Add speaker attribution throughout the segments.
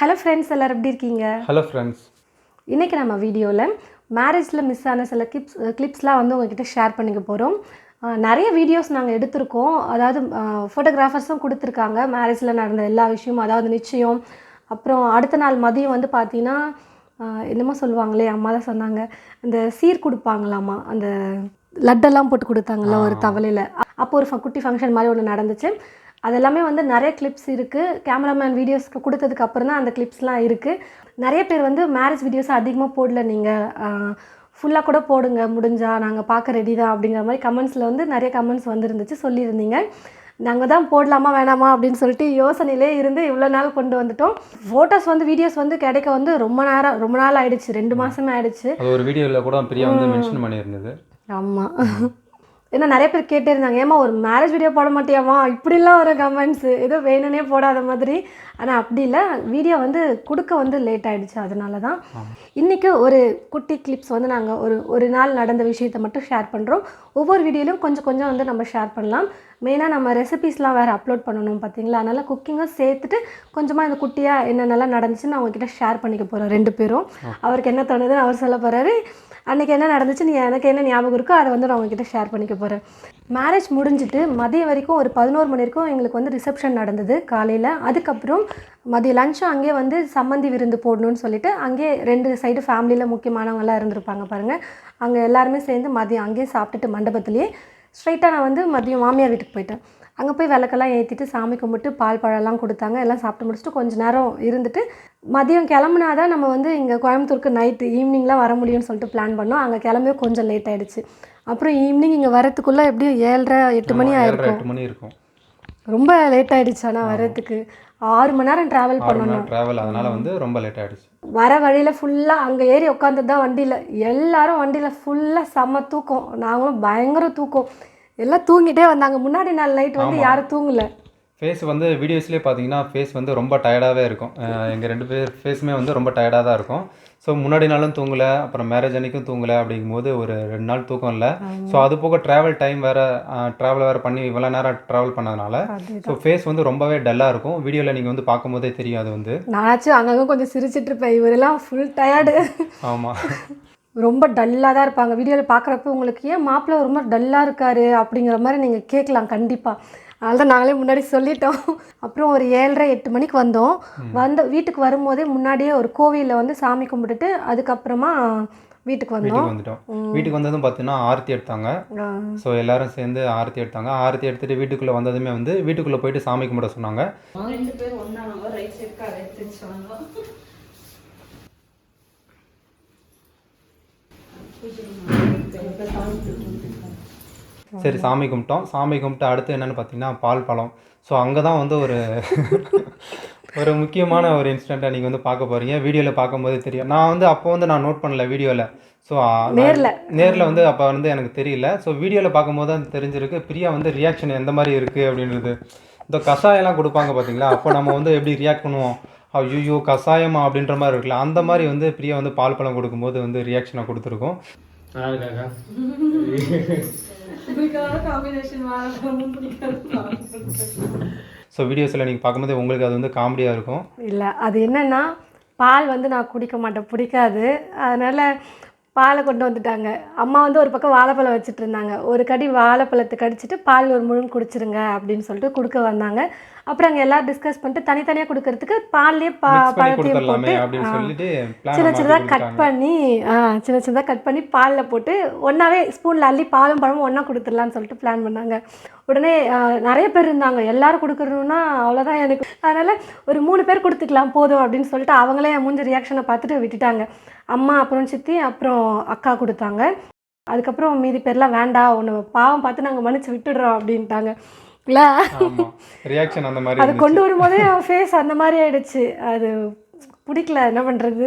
Speaker 1: Hello friends, எல்லோரும் எப்படி இருக்கீங்க?
Speaker 2: Hello friends.
Speaker 1: இன்றைக்கி நம்ம வீடியோவில் மேரேஜில் மிஸ் ஆன சில கிளிப்ஸ்லாம் வந்து உங்கள்கிட்ட ஷேர் பண்ணிக்க போகிறோம். நிறைய வீடியோஸ் நாங்கள் எடுத்திருக்கோம். அதாவது ஃபோட்டோகிராஃபர்ஸும் கொடுத்துருக்காங்க மேரேஜில் நடந்த எல்லா விஷயமும். அதாவது நிச்சயம், அப்புறம் அடுத்த நாள் மதியம் வந்து பார்த்திங்கன்னா என்னமோ சொல்லுவாங்களே, அம்மா தான் சொன்னாங்க, அந்த சீர் கொடுப்பாங்களாம்மா, அந்த லட்டெல்லாம் போட்டு கொடுத்தாங்கல்ல ஒரு தவளையில். அப்போ ஒரு குட்டி ஃபங்க்ஷன் மாதிரி ஒன்று நடந்துச்சு. அதெல்லாமே வந்து நிறைய கிளிப்ஸ் இருக்குது. கேமராமேன் வீடியோஸ்க்கு கொடுத்ததுக்கு அப்புறம் தான் அந்த கிளிப்ஸ்லாம் இருக்குது. நிறைய பேர் வந்து மேரேஜ் வீடியோஸ் அதிகமாக போடல, நீங்கள் ஃபுல்லாக கூட போடுங்க முடிஞ்சால், நாங்கள் பார்க்க ரெடி தான் அப்படிங்கிற மாதிரி கமெண்ட்ஸில் வந்து நிறைய கமெண்ட்ஸ் வந்துருந்துச்சு, சொல்லியிருந்தீங்க. நாங்கள் தான் போடலாமா வேணாமா அப்படின்னு சொல்லிட்டு யோசனையிலே இருந்து இவ்வளோ நாள் கொண்டு வந்துட்டோம். ஃபோட்டோஸ் வந்து வீடியோஸ் வந்து கிடைக்க வந்து ரொம்ப நாள் ஆகிடுச்சு, 2 மாதமே ஆகிடுச்சு.
Speaker 2: ஒரு வீடியோவில் கூட பிரியா வந்து மென்ஷன் பண்ணியிருந்தது.
Speaker 1: ஆமாம், ஏன்னா நிறைய பேர் கேட்டே இருந்தாங்க, ஏமா ஒரு மேரேஜ் வீடியோ போட மாட்டியாமா, இப்படிலாம் வர கமெண்ட்ஸு, ஏதோ வேணும்னே போடாத மாதிரி. ஆனால் அப்படி இல்லை, வீடியோ வந்து கொடுக்க வந்து லேட் ஆகிடுச்சு, அதனால தான். இன்றைக்கி ஒரு குட்டி கிளிப்ஸ் வந்து நாங்கள் ஒரு நாள் நடந்த விஷயத்தை மட்டும் ஷேர் பண்ணுறோம். ஒவ்வொரு வீடியோலையும் கொஞ்சம் வந்து நம்ம ஷேர் பண்ணலாம். மெயினாக நம்ம ரெசிபீஸ்லாம் வேறு அப்லோட் பண்ணணும் பார்த்தீங்களா, அதனால் குக்கிங்கும் சேர்த்துட்டு கொஞ்சமாக இந்த குட்டியாக என்னென்னலாம் நடந்துச்சுன்னு அவங்கக்கிட்ட ஷேர் பண்ணிக்க போகிறோம் 2 பேரும். அவருக்கு என்ன தோணுதுன்னு அவர் சொல்ல போகிறாரு. அன்றைக்கி என்ன நடந்துச்சு, நீ எனக்கு என்ன ஞாபகம் இருக்கோ அதை வந்து நான் உங்ககிட்ட ஷேர் பண்ணிக்க போகிறேன். மேரேஜ் முடிஞ்சுட்டு மதியம் வரைக்கும் ஒரு 11 மணி வரைக்கும் எங்களுக்கு வந்து ரிசப்ஷன் நடந்தது காலையில். அதுக்கப்புறம் மதியம் லஞ்சும் அங்கேயே வந்து சம்மந்தி விருந்து போடணும்னு சொல்லிட்டு அங்கேயே 2 சைடு ஃபேமிலியில் முக்கியமானவங்களாம் இருந்திருப்பாங்க பாருங்கள். அங்கே எல்லாருமே சேர்ந்து மதியம் அங்கேயே சாப்பிட்டுட்டு மண்டபத்துலேயே ஸ்ட்ரைட்டாக நான் வந்து மதியம் மாமியார் வீட்டுக்கு போயிட்டேன். அங்கே போய் விளக்கெல்லாம் ஏற்றிட்டு சாமி கும்பிட்டு பால் பழம்லாம் கொடுத்தாங்க. எல்லாம் சாப்பிட்டு முடிச்சுட்டு கொஞ்சம் நேரம் இருந்துட்டு மதியம் கிளம்புனா தான் நம்ம வந்து இங்கே கோயம்புத்தூருக்கு நைட்டு ஈவினிங்லாம் வர முடியும்னு சொல்லிட்டு பிளான் பண்ணோம். அங்கே கிளம்பவே கொஞ்சம் லேட் ஆகிடுச்சு. அப்புறம் ஈவினிங் இங்கே வரத்துக்குள்ளே எப்படியும் 7:30-8 மணி ஆகிருக்கும். ரொம்ப லேட் ஆகிடுச்சு. ஆனால் வரத்துக்கு 6 மணி நேரம் ட்ராவல் பண்ணணும்.
Speaker 2: அதனால் வந்து ரொம்ப லேட் ஆகிடுச்சு.
Speaker 1: வர வழியில் ஃபுல்லாக அங்கே ஏறி உட்காந்துட்டு தான் வண்டியில், எல்லோரும் வண்டியில் ஃபுல்லாக செம்ம தூக்கம். நாங்களும் பயங்கர தூக்கம், எல்லாம் தூங்கிட்டே வந்தாங்க. முன்னாடி நாள் நைட் வந்து யாரும் தூங்கலை.
Speaker 2: ஃபேஸ் வந்து வீடியோஸ்லேயே பார்த்தீங்கன்னா ஃபேஸ் வந்து ரொம்ப டயர்டாகவே இருக்கும். எங்கள் 2 பேர் ஃபேஸுமே வந்து ரொம்ப டயர்டாக தான் இருக்கும். ஸோ முன்னாடி நாளும் தூங்கலை, அப்புறம் மேரேஜ் அன்றைக்கும் தூங்கலை. அப்படிங்கும்போது ஒரு 2 நாள் தூக்கம் இல்லை. ஸோ அது போக ட்ராவல் டைம் வேறு பண்ணி இவ்வளோ நேரம் ட்ராவல் பண்ணதுனால ஸோ ஃபேஸ் வந்து ரொம்பவே டல்லாக இருக்கும். வீடியோவில் நீங்கள் வந்து பார்க்கும்போதே தெரியும். அது வந்து
Speaker 1: நானாச்சும் அங்கங்கே கொஞ்சம் சிரிச்சிட்டு இருப்பேன், இவரெல்லாம் ஃபுல் டயர்டு.
Speaker 2: ஆமாம், ரொம்ப
Speaker 1: டல்லாக தான் இருப்பாங்க. வீடியோவில் பார்க்குறப்ப உங்களுக்கு ஏன் மாப்பிள்ளை ரொம்ப டல்லாக இருக்காரு அப்படிங்கிற மாதிரி நீங்கள் கேட்கலாம் கண்டிப்பாக. அதனால தான் நாங்களே முன்னாடி சொல்லிட்டோம். அப்புறம் ஒரு 7:30-8 மணிக்கு வந்தோம். வீட்டுக்கு வரும்போதே முன்னாடியே ஒரு கோவிலில் வந்து சாமி கும்பிட்டுட்டு அதுக்கப்புறமா வீட்டுக்கு வந்துட்டோம்.
Speaker 2: வீட்டுக்கு வந்ததும் பார்த்தீங்கன்னா ஆரத்தி எடுத்தாங்க. ஸோ எல்லாரும் சேர்ந்து ஆரத்தி எடுத்தாங்க. ஆரத்தி எடுத்துகிட்டு வீட்டுக்குள்ளே வந்ததுமே வந்து வீட்டுக்குள்ளே போயிட்டு சாமி கும்பிட சொன்னாங்க. 2 பேர் ஒன்றா ரைட் சைடுக்கு சரி சாமி கும்பிட்டோம். சாமி கும்பிட்டு அடுத்து என்னென்னு பார்த்தீங்கன்னா பால் பழம். ஸோ அங்கே தான் வந்து ஒரு முக்கியமான ஒரு இன்சிடெண்ட்டை நீங்கள் வந்து பார்க்க போகிறீங்க. வீடியோவில் பார்க்கும்போதே தெரியும். நான் வந்து அப்போ வந்து நான் நோட் பண்ணல வீடியோவில். ஸோ நேரில் வந்து அப்போ வந்து எனக்கு தெரியல. ஸோ வீடியோவில் பார்க்கும்போது தான் தெரிஞ்சிருக்கு பிரியா வந்து ரியாக்ஷன் எந்த மாதிரி இருக்குது அப்படின்றது. இந்த கஷாயம்லாம் கொடுப்பாங்க பார்த்தீங்களா, அப்போ நம்ம வந்து எப்படி ரியாக்ட் பண்ணுவோம், ஐயோ கஷாயமா அப்படின்ற மாதிரி இருக்குல்ல, அந்த மாதிரி வந்து பிரியா வந்து பால் பழம் கொடுக்கும்போது வந்து ரியாக்ஷனை கொடுத்துருக்கோம். ஸோ வீடியோஸில் நீங்கள் பார்க்கும்போது உங்களுக்கு அது வந்து காமெடியாக இருக்கும்.
Speaker 1: இல்லை, அது என்னென்னா பால் வந்து நான் குடிக்க மாட்டேன், பிடிக்காது. அதனால் பாலை கொண்டு வந்துட்டாங்க. அம்மா வந்து ஒரு பக்கம் வாழைப்பழம் வச்சுட்டு இருந்தாங்க. ஒரு கடி வாழைப்பழத்தை கடிச்சிட்டு பால் ஒரு முழுங்க குடிச்சிருங்க அப்படின்னு சொல்லிட்டு கொடுக்க வந்தாங்க. அப்புறம் அங்கே எல்லோரும் டிஸ்கஸ் பண்ணிட்டு தனித்தனியாக கொடுக்கறதுக்கு பால்லேயே பழத்தையும் போட்டு சின்ன சின்னதாக கட் பண்ணி பாலில் போட்டு ஒன்றாவே ஸ்பூனில் அள்ளி பாலும் பழமும் ஒன்றா கொடுத்துடலான்னு சொல்லிட்டு பிளான் பண்ணாங்க. உடனே நிறைய பேர் இருந்தாங்க, எல்லோரும் கொடுக்குறணுன்னா அவ்வளோதான் எனக்கு. அதனால் ஒரு 3 பேர் கொடுத்துக்கலாம் போதும் அப்படின்னு சொல்லிட்டு அவங்களே மூஞ்சி ரியாக்ஷனை பார்த்துட்டு விட்டுட்டாங்க. அம்மா, அப்புறம் சித்தி, அப்புறம் அக்கா கொடுத்தாங்க. அதுக்கப்புறம் மீதி பேர்லாம் வேண்டாம், ஒன்று பாவம் பார்த்து நாங்கள் மன்னிச்சு விட்டுடுறோம் அப்படின்ட்டாங்க. இல்லை,
Speaker 2: ரியாக்ஷன் அந்த மாதிரி
Speaker 1: அது கொண்டு வரும்போதே அவன் ஃபேஸ் அந்த மாதிரி ஆகிடுச்சு. அது பிடிக்கல, என்ன பண்ணுறது.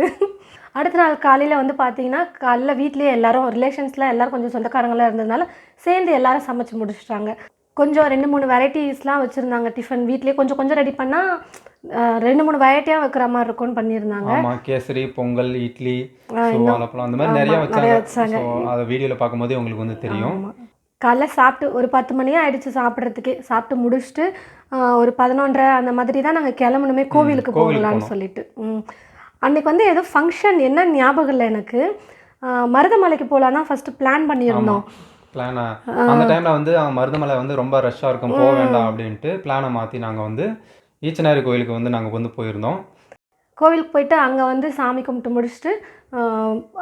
Speaker 1: அடுத்த நாள் காலையில் வந்து பார்த்தீங்கன்னா காலையில் வீட்லேயே எல்லோரும் ரிலேஷன்ஸில் எல்லோரும் கொஞ்சம் சொந்தக்காரங்களாக இருந்ததுனால சேர்ந்து எல்லோரும் சமைச்சு முடிச்சிட்டாங்க. கொஞ்சம் 2-3 வெரைட்டிஸ்லாம் வச்சுருந்தாங்க. டிஃபன் வீட்லேயே கொஞ்சம் ரெடி பண்ணால் 2-3 வெரைட்டியாக வைக்கிற மாதிரி இருக்கும்னு பண்ணியிருந்தாங்க.
Speaker 2: கேசரி, பொங்கல், இட்லி, வாழைப்பழம் அந்த மாதிரி நிறைய வச்சாங்க. அதை வீடியோவில் பார்க்கும்போதே உங்களுக்கு வந்து தெரியும்.
Speaker 1: காலைல சாப்பிட்டு ஒரு 10 மணியே ஆயிடுச்சு சாப்பிட்றதுக்கே. சாப்பிட்டு முடிச்சுட்டு ஒரு 11:30 அந்த மாதிரி தான் நாங்கள் கிளம்பணுமே கோவிலுக்கு போகலான்னு சொல்லிட்டு. அன்றைக்கி வந்து ஏதோ ஃபங்க்ஷன் என்ன ஞாபகம் இல்லை எனக்கு. மருதமலைக்கு போகலாம் தான் ஃபஸ்ட்டு பிளான் பண்ணியிருந்தோம்.
Speaker 2: அந்த டைமில் வந்து மருதமலை வந்து ரொம்ப ரஷ்ஷாக இருக்கும், போக வேண்டாம் அப்படின்ட்டு பிளானை மாற்றி நாங்கள் வந்து ஈச்சனாரி கோயிலுக்கு வந்து நாங்கள் வந்து போயிருந்தோம்.
Speaker 1: கோவிலுக்கு போயிட்டு அங்கே வந்து சாமி கும்பிட்டு முடிச்சுட்டு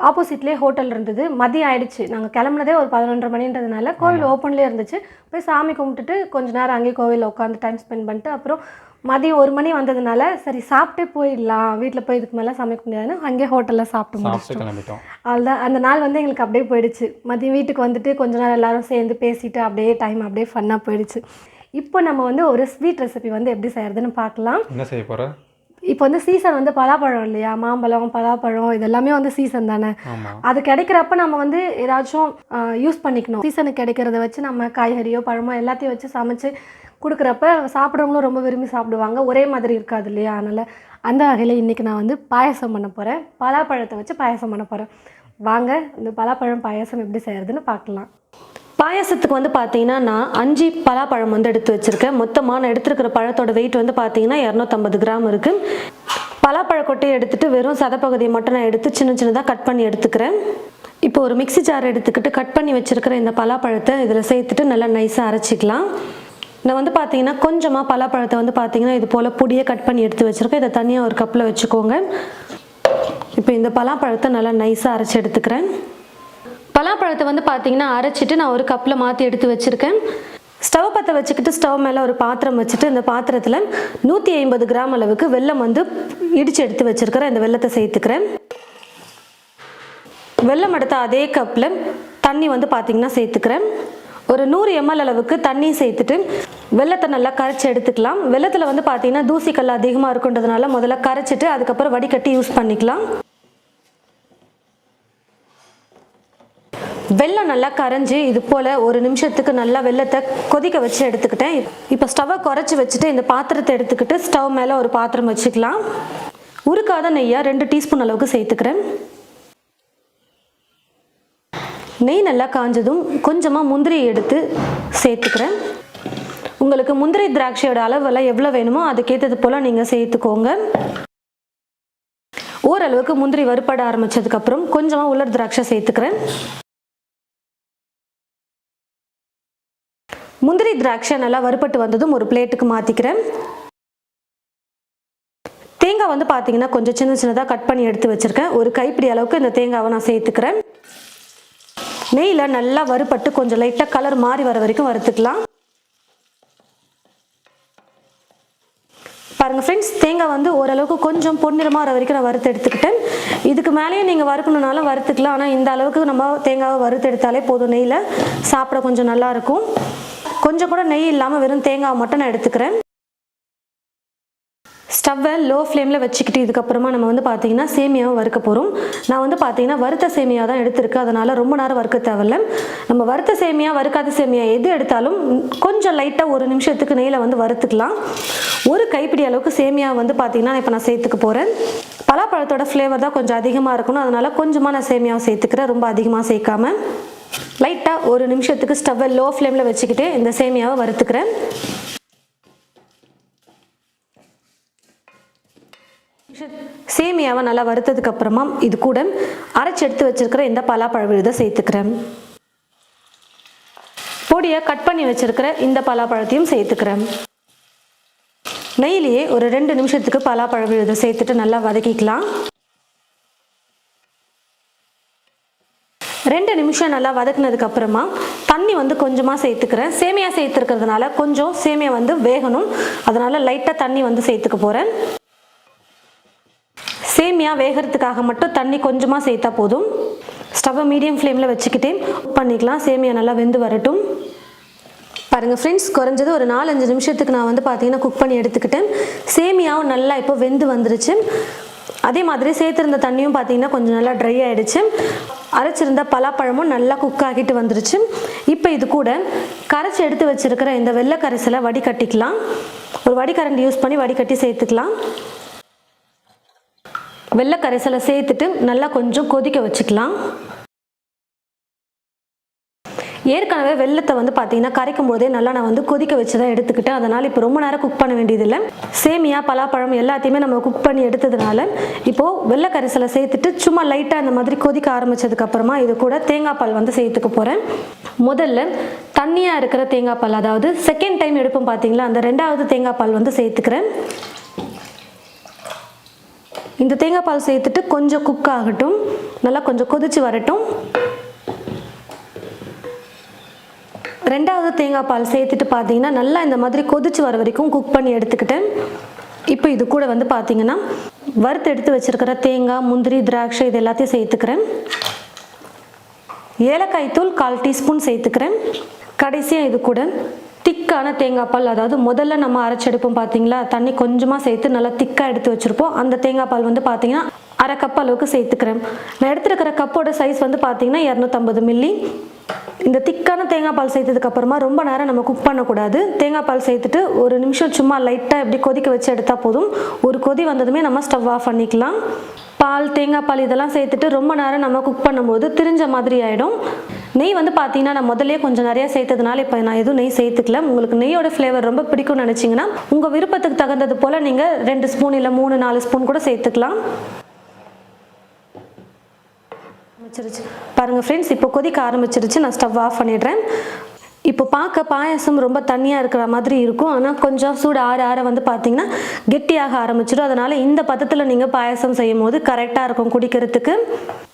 Speaker 1: ஆப்போசிட்லேயே ஹோட்டல் இருந்தது. மதியம் ஆயிடுச்சு, நாங்கள் கிளம்புனதே ஒரு 11:30 மணின்றதுனால கோவில் ஓப்பன்லேயே இருந்துச்சு. போய் சாமி கும்பிட்டுட்டு கொஞ்ச நேரம் அங்கேயே கோவிலில் உட்காந்து டைம் ஸ்பெண்ட் பண்ணிட்டு அப்புறம் மதியம் 1 மணி வந்ததுனால சரி சாப்பிட்டே போயிடலாம், வீட்டில் போய் இதுக்கு மேலே சமைக்க முடியாதுன்னு அங்கேயே ஹோட்டலில் சாப்பிட்டு
Speaker 2: கிளம்பிட்டோம்.
Speaker 1: அதுதான் அந்த நாள் வந்து எங்களுக்கு அப்படியே போயிடுச்சு. மதியம் வீட்டுக்கு வந்துட்டு கொஞ்ச நேரம் எல்லோரும் சேர்ந்து பேசிட்டு அப்படியே டைம் அப்படியே ஃபன்னாக போயிடுச்சு. இப்போ நம்ம வந்து ஒரு ஸ்வீட் ரெசிபி வந்து எப்படி செய்கிறதுன்னு பார்க்கலாம்.
Speaker 2: என்ன செய்ய போகிறோம்?
Speaker 1: இப்போ வந்து சீசன் வந்து பலாப்பழம் இல்லையா, மாம்பழம் பலாப்பழம் இதெல்லாமே வந்து சீசன் தானே. அது கிடைக்கிறப்ப நம்ம வந்து ஏதாச்சும் யூஸ் பண்ணிக்கணும். சீசனுக்கு கிடைக்கிறத வச்சு நம்ம காய்கறியோ பழமோ எல்லாத்தையும் வச்சு சமைச்சு கொடுக்குறப்ப சாப்பிட்றவங்களும் ரொம்ப விரும்பி சாப்பிடுவாங்க, ஒரே மாதிரி இருக்காது இல்லையா. அதனால் அந்த வகையில் இன்றைக்கி நான் வந்து பாயசம் பண்ண போகிறேன். பலாப்பழத்தை வச்சு பாயசம் பண்ண போகிறேன். வாங்க இந்த பலாப்பழம் பாயசம் எப்படி செய்கிறதுன்னு பார்க்கலாம். பாயசத்துக்கு வந்து பார்த்தீங்கன்னா நான் 5 பலாப்பழம் வந்து எடுத்து வச்சுருக்கேன். மொத்தமாக நான் எடுத்துருக்கிற பழத்தோட வெயிட் வந்து பார்த்தீங்கன்னா 250 கிராம் இருக்குது. பலாப்பழ கொட்டையை எடுத்துகிட்டு வெறும் சதப்பகுதியை மட்டும் நான் எடுத்து சின்ன சின்னதாக கட் பண்ணி எடுத்துக்கிறேன். இப்போ ஒரு மிக்சி ஜார் எடுத்துக்கிட்டு கட் பண்ணி வச்சுருக்கிற இந்த பலாப்பழத்தை இதில் சேர்த்துட்டு நல்லா நைஸாக அரைச்சிக்கலாம். நான் வந்து பார்த்தீங்கன்னா கொஞ்சமாக பலாப்பழத்தை வந்து பார்த்தீங்கன்னா இது போல் பொடியை கட் பண்ணி எடுத்து வச்சுருக்கேன். இதை தனியாக ஒரு கப்பில் வச்சுக்கோங்க. இப்போ இந்த பலாப்பழத்தை நல்லா நைஸாக அரைச்சி எடுத்துக்கிறேன். பலாப்பழத்தை வந்து பார்த்தீங்கன்னா அரைச்சிட்டு நான் ஒரு கப்பில் மாற்றி எடுத்து வச்சுருக்கேன். ஸ்டவ் பற்ற வச்சுக்கிட்டு ஸ்டவ் மேலே ஒரு பாத்திரம் வச்சுட்டு இந்த பாத்திரத்தில் 150 கிராம் அளவுக்கு வெல்லம் வந்து இடித்து எடுத்து வச்சுருக்கிறேன். இந்த வெல்லத்தை சேர்த்துக்கிறேன். வெல்லம் எடுத்த அதே கப்பில் தண்ணி வந்து பார்த்தீங்கன்னா சேர்த்துக்கிறேன். ஒரு 100 ml அளவுக்கு தண்ணி சேர்த்துட்டு வெல்லத்தை நல்லா கரைச்சி எடுத்துக்கலாம். வெல்லத்தில் வந்து பார்த்தீங்கன்னா தூசிக்கல் அதிகமாக இருக்குன்றதுனால முதல்ல கரைச்சிட்டு அதுக்கப்புறம் வடிகட்டி யூஸ் பண்ணிக்கலாம். வெல்லம் நல்லா கரைஞ்சி இது போல் ஒரு நிமிஷத்துக்கு நல்லா வெல்லத்தை கொதிக்க வச்சு எடுத்துக்கிட்டேன். இப்போ ஸ்டவ்வை குறைச்சி வச்சுட்டு இந்த பாத்திரத்தை எடுத்துக்கிட்டு ஸ்டவ் மேலே ஒரு பாத்திரம் வச்சுக்கலாம். உருக்காத நெய்யை 2 டீஸ்பூன் அளவுக்கு சேர்த்துக்கிறேன். நெய் நல்லா காஞ்சதும் கொஞ்சமாக முந்திரி எடுத்து சேர்த்துக்கிறேன். உங்களுக்கு முந்திரி திராட்சையோட அளவெல்லாம் எவ்வளோ வேணுமோ அதுக்கேற்றது போல் நீங்கள் சேர்த்துக்கோங்க. ஓரளவுக்கு முந்திரி வறுப்பட ஆரம்பித்ததுக்கப்புறம் கொஞ்சமாக உலர் திராட்சை சேர்த்துக்கிறேன். முந்திரி திராட்சை நல்லா வறுப்பட்டு வந்ததும் ஒரு பிளேட்டுக்கு மாற்றிக்கிறேன். தேங்காய் வந்து பார்த்தீங்கன்னா கொஞ்சம் சின்ன சின்னதாக கட் பண்ணி எடுத்து வச்சுருக்கேன். ஒரு கைப்பிடி அளவுக்கு இந்த தேங்காவை நான் சேர்த்துக்கிறேன். நெய்யில் நல்லா வறுப்பட்டு கொஞ்சம் லைட்டாக கலர் மாறி வர வரைக்கும் வறுத்துக்கலாம். பாருங்கள் ஃப்ரெண்ட்ஸ், தேங்காய் வந்து ஓரளவுக்கு கொஞ்சம் பொன்னிறமாக வர வரைக்கும் நான் வறுத்து எடுத்துக்கிட்டேன். இதுக்கு மேலேயும் நீங்கள் வறுக்கணுன்னாலும் வறுத்துக்கலாம். ஆனால் இந்த அளவுக்கு நம்ம தேங்காவை வறுத்து எடுத்தாலே போதும். நெய்யில் சாப்பிட கொஞ்சம் நல்லாயிருக்கும். கொஞ்சம் கூட நெய் இல்லாமல் வெறும் தேங்காவை மட்டும் நான் எடுத்துக்கிறேன். ஸ்டவ்வை லோ ஃப்ளேமில் வச்சுக்கிட்டு இதுக்கப்புறமா நம்ம வந்து பார்த்தீங்கன்னா சேமியாவை வறுக்க போகிறோம். நான் வந்து பார்த்தீங்கன்னா வறுத்த சேமியா தான் எடுத்துருக்கேன். அதனால் ரொம்ப நேரம் வறுக்க தேவையில்ல. நம்ம வறுத்த சேமியா வறுக்காத சேமியா எது எடுத்தாலும் கொஞ்சம் லைட்டாக ஒரு நிமிஷத்துக்கு நெய்யில் வந்து வறுத்துக்கலாம். ஒரு கைப்பிடி அளவுக்கு சேமியா வந்து பார்த்தீங்கன்னா இப்போ நான் சேர்த்துக்க போகிறேன். பலாப்பழத்தோட ஃப்ளேவர் தான் கொஞ்சம் அதிகமாக இருக்கணும். அதனால் கொஞ்சமாக நான் சேமியாவை சேர்த்துக்கிறேன், ரொம்ப அதிகமாக சேர்க்காம. லைட்டாக ஒரு நிமிஷத்துக்கு ஸ்டவ்வை லோ ஃப்ளேமில் வச்சுக்கிட்டு இந்த சேமியாவை வறுத்துக்கிறேன். சேமியாவை நல்லா வறுத்ததுக்கு அப்புறமா இது கூட அரைச்சி எடுத்து வச்சிருக்கிற இந்த பலாப்பழ விழுதை சேர்த்துக்கிறேன். பொடியை கட் பண்ணி வச்சிருக்கிற இந்த பலாப்பழத்தையும் சேர்த்துக்கிறேன். நெய்யிலேயே ஒரு 2 நிமிஷத்துக்கு பலாப்பழ விழுதை சேர்த்துட்டு நல்லா வதக்கிக்கலாம். 2 நிமிஷம் நல்லா வதக்குனதுக்கு அப்புறமா தண்ணி வந்து கொஞ்சமாக சேர்த்துக்கிறேன். சேமியா சேர்த்துருக்கிறதுனால கொஞ்சம் சேமியா வந்து வேகணும். அதனால் லைட்டாக தண்ணி வந்து சேர்த்துக்க போகிறேன். சேமியா வேகிறதுக்காக மட்டும் தண்ணி கொஞ்சமாக சேர்த்தா போதும். ஸ்டவ்வை மீடியம் ஃப்ளேமில் வச்சுக்கிட்டே பண்ணிக்கலாம். சேமியா நல்லா வெந்து வரட்டும். பாருங்கள் ஃப்ரெண்ட்ஸ், குறைஞ்சது ஒரு 4-5 நிமிஷத்துக்கு நான் வந்து பார்த்தீங்கன்னா குக் பண்ணி எடுத்துக்கிட்டேன். சேமியாவும் நல்லா இப்போ வெந்து வந்துருச்சு. அதே மாதிரி சேர்த்துருந்த தண்ணியும் பார்த்தீங்கன்னா கொஞ்சம் நல்லா ட்ரை ஆகிடுச்சு. அரைச்சிருந்த பலாப்பழமும் நல்லா குக் ஆகிட்டு வந்துருச்சு. இப்போ இது கூட கரைச்சி எடுத்து வச்சுருக்கிற இந்த வெள்ளை கரைசலை வடிகட்டிக்கலாம். ஒரு வடிகரண்டி யூஸ் பண்ணி வடிகட்டி சேர்த்துக்கலாம். வெள்ளை கரைசலை சேர்த்துட்டு நல்லா கொஞ்சம் கொதிக்க வச்சுக்கலாம். ஏற்கனவே வெள்ளத்தை வந்து பார்த்தீங்கன்னா கரைக்கும் போதே நல்லா நான் வந்து கொதிக்க வச்சு தான் எடுத்துக்கிட்டேன். அதனால் இப்போ ரொம்ப நேரம் குக் பண்ண வேண்டியதில்லை. சேமியா பலாப்பழம் எல்லாத்தையுமே நம்ம குக் பண்ணி எடுத்ததுனால இப்போது வெள்ளை கரைசலை சேர்த்துட்டு சும்மா லைட்டாக இந்த மாதிரி கொதிக்க ஆரம்பித்ததுக்கப்புறமா இது கூட தேங்காய் பால் வந்து சேர்த்துக்க போகிறேன். முதல்ல தண்ணியாக இருக்கிற தேங்காய் பால், அதாவது செகண்ட் டைம் எடுப்போம் பார்த்தீங்களா, அந்த 2வது தேங்காய் பால் வந்து சேர்த்துக்கிறேன். இந்த தேங்காய் பால் சேர்த்துட்டு கொஞ்சம் குக் ஆகட்டும், நல்லா கொஞ்சம் கொதிச்சு வரட்டும். 2வது தேங்காய் பால் சேர்த்துட்டு பார்த்தீங்கன்னா நல்லா இந்த மாதிரி கொதிச்சு வர வரைக்கும் குக் பண்ணி எடுத்துக்கிட்டேன். இப்போ இது கூட வந்து பார்த்தீங்கன்னா வறுத்து எடுத்து வச்சிருக்கிற தேங்காய், முந்திரி, திராட்சை இது எல்லாத்தையும் சேர்த்துக்கிறேன். ஏலக்காய் தூள் 1/4 டீஸ்பூன் சேர்த்துக்கிறேன். கடைசியாக இது கூட திக்கான தேங்காய் பால், அதாவது முதல்ல நம்ம அரைச்செடுப்போம் பார்த்தீங்களா, தண்ணி கொஞ்சமாக சேர்த்து நல்லா திக்காக எடுத்து வச்சுருப்போம். அந்த தேங்காய் பால் வந்து பார்த்தீங்கன்னா 1/2 கப் அளவுக்கு சேர்த்துக்கிறேன். நான் எடுத்துருக்கிற கப்போட சைஸ் வந்து பார்த்தீங்கன்னா 250 மில்லி. இந்த திக்கான தேங்காய் பால் சேர்த்ததுக்கப்புறமா ரொம்ப நேரம் நம்ம குக் பண்ணக்கூடாது. தேங்காய் பால் சேர்த்துட்டு ஒரு நிமிஷம் சும்மா லைட்டாக இப்படி கொதிக்க வச்சு எடுத்தால் போதும். ஒரு கொதி வந்ததுமே நம்ம ஸ்டவ் ஆஃப் பண்ணிக்கலாம். பால், தேங்காய் பால் இதெல்லாம் சேர்த்துட்டு ரொம்ப நேரம் நம்ம குக் பண்ணும்போது திரிஞ்ச மாதிரி ஆகிடும். நெய் வந்து பார்த்தீங்கன்னா நான் முதல்ல கொஞ்சம் நிறையா சேர்த்ததுனால இப்போ நான் எதுவும் நெய் சேர்த்துக்கல. உங்களுக்கு நெய்யோட ஃப்ளேவர் ரொம்ப பிடிக்கும்னு நினச்சிங்கன்னா உங்கள் விருப்பத்துக்கு தகுந்தது போல் நீங்கள் 2 ஸ்பூன் இல்லை 3-4 ஸ்பூன் கூட சேர்த்துக்கலாம். பாருங்கள் ஃப்ரெண்ட்ஸ், இப்போ கொதிக்க ஆரம்பிச்சிருச்சு. நான் ஸ்டவ் ஆஃப் பண்ணிடுறேன். இப்போ பார்க்க பாயாசம் ரொம்ப தண்ணியாக இருக்கிற மாதிரி இருக்கும். ஆனால் கொஞ்சம் சூடு ஆற வந்து பார்த்தீங்கன்னா கெட்டியாக ஆரம்பிச்சிடும். அதனால் இந்த பதத்தில் நீங்கள் பாயாசம் செய்யும் போது கரெக்டாக இருக்கும் குடிக்கிறதுக்கு.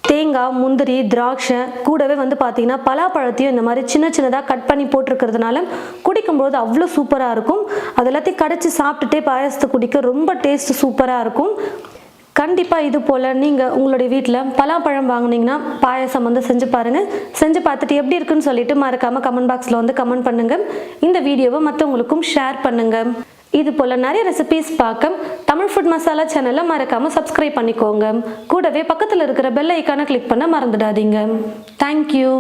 Speaker 1: தேங்காய், முந்திரி, திராட்சை கூடவே வந்து பார்த்தீங்கன்னா பலாப்பழத்தையும் இந்த மாதிரி சின்னதாக கட் பண்ணி போட்டிருக்கிறதுனால குடிக்கும்போது அவ்வளோ சூப்பராக இருக்கும். அது எல்லாத்தையும் கடைச்சி சாப்பிட்டுட்டே பாயாசத்தை குடிக்க ரொம்ப டேஸ்ட் சூப்பராக இருக்கும். கண்டிப்பாக இது போல் நீங்கள் உங்களுடைய வீட்டில் பலாப்பழம் வாங்கினீங்கன்னா பாயாசம் வந்து செஞ்சு பாருங்கள். செஞ்சு பார்த்துட்டு எப்படி இருக்குன்னு சொல்லிட்டு மறக்காமல் கமெண்ட் பாக்ஸில் வந்து கமெண்ட் பண்ணுங்கள். இந்த வீடியோவை மற்றவங்களுக்கும் ஷேர் பண்ணுங்கள். இது போல் நிறைய ரெசிபீஸ் பார்க்க தமிழ் ஃபுட் மசாலா சேனலை மறக்காமல் சப்ஸ்கிரைப் பண்ணிக்கோங்க. கூடவே பக்கத்தில் இருக்கிற பெல் ஐக்கானை கிளிக் பண்ண மறந்துடாதீங்க. தேங்க்யூ.